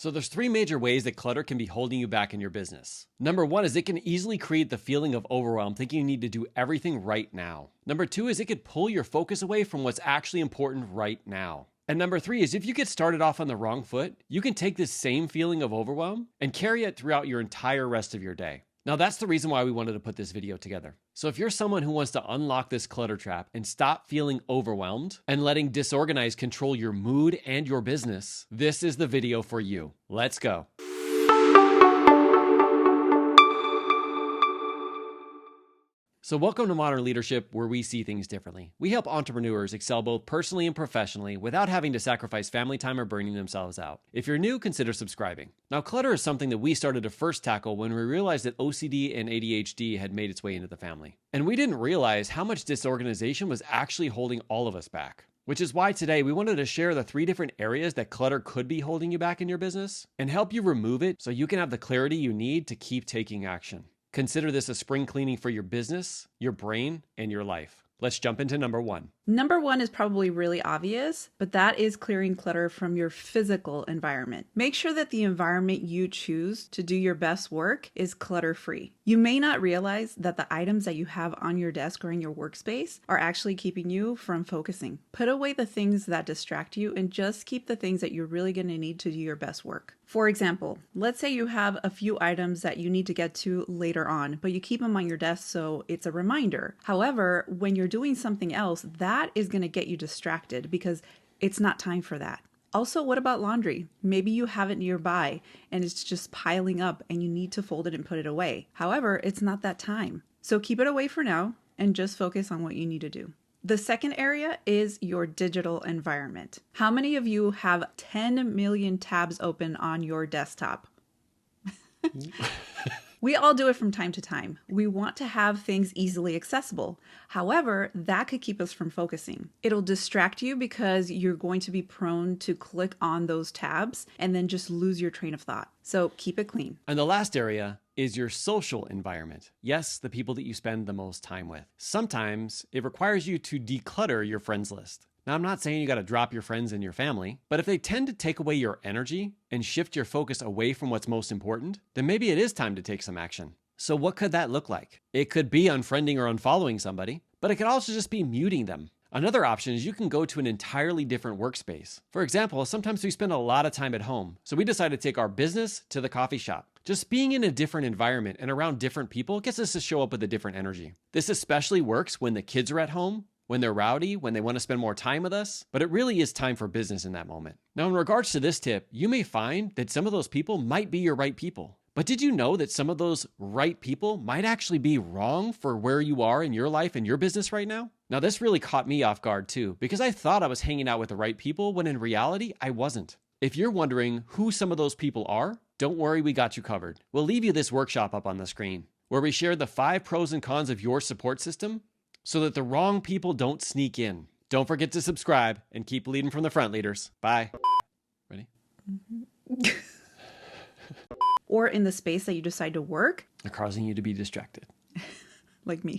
So there's three major ways that clutter can be holding you back in your business. Number one is it can easily create the feeling of overwhelm, thinking you need to do everything right now. Number two is it could pull your focus away from what's actually important right now. And number three is if you get started off on the wrong foot, you can take this same feeling of overwhelm and carry it throughout your entire rest of your day. Now that's the reason why we wanted to put this video together. So if you're someone who wants to unlock this clutter trap and stop feeling overwhelmed and letting disorganized control your mood and your business, this is the video for you. Let's go. So welcome to Modern Leadership, where we see things differently. We help entrepreneurs excel both personally and professionally without having to sacrifice family time or burning themselves out. If you're new, consider subscribing. Now, clutter is something that we started to first tackle when we realized that OCD and ADHD had made its way into the family. And we didn't realize how much disorganization was actually holding all of us back. Which is why today we wanted to share the three different areas that clutter could be holding you back in your business and help you remove it so you can have the clarity you need to keep taking action. Consider this a spring cleaning for your business, your brain, and your life. Let's jump into number one. Number one is probably really obvious, but that is clearing clutter from your physical environment. Make sure that the environment you choose to do your best work is clutter-free. You may not realize that the items that you have on your desk or in your workspace are actually keeping you from focusing. Put away the things that distract you and just keep the things that you're really going to need to do your best work. For example, let's say you have a few items that you need to get to later on, but you keep them on your desk so it's a reminder. However, when you're doing something else, that is going to get you distracted because it's not time for that. Also, what about laundry? Maybe you have it nearby and it's just piling up and you need to fold it and put it away. However, it's not that time. So keep it away for now and just focus on what you need to do. The second area is your digital environment. How many of you have 10 million tabs open on your desktop? We all do it from time to time. We want to have things easily accessible. However, that could keep us from focusing. It'll distract you because you're going to be prone to click on those tabs and then just lose your train of thought. So keep it clean. And the last area is your social environment. Yes, the people that you spend the most time with. Sometimes it requires you to declutter your friends list. Now, I'm not saying you got to drop your friends and your family, but if they tend to take away your energy and shift your focus away from what's most important, then maybe it is time to take some action. So what could that look like? It could be unfriending or unfollowing somebody, but it could also just be muting them. Another option is you can go to an entirely different workspace. For example, sometimes we spend a lot of time at home, so we decided to take our business to the coffee shop. Just being in a different environment and around different people gets us to show up with a different energy. This especially works when the kids are at home, when they're rowdy, when they want to spend more time with us, but it really is time for business in that moment. Now, in regards to this tip, you may find that some of those people might be your right people. But did you know that some of those right people might actually be wrong for where you are in your life and your business right now? Now, this really caught me off guard too, because I thought I was hanging out with the right people when in reality, I wasn't. If you're wondering who some of those people are, don't worry, we got you covered. We'll leave you this workshop up on the screen where we share the 5 pros and cons of your support system so that the wrong people don't sneak in. Don't forget to subscribe and keep leading from the front, leaders. Bye. Ready? Mm-hmm. Or in the space that you decide to work. They're causing you to be distracted. Like me.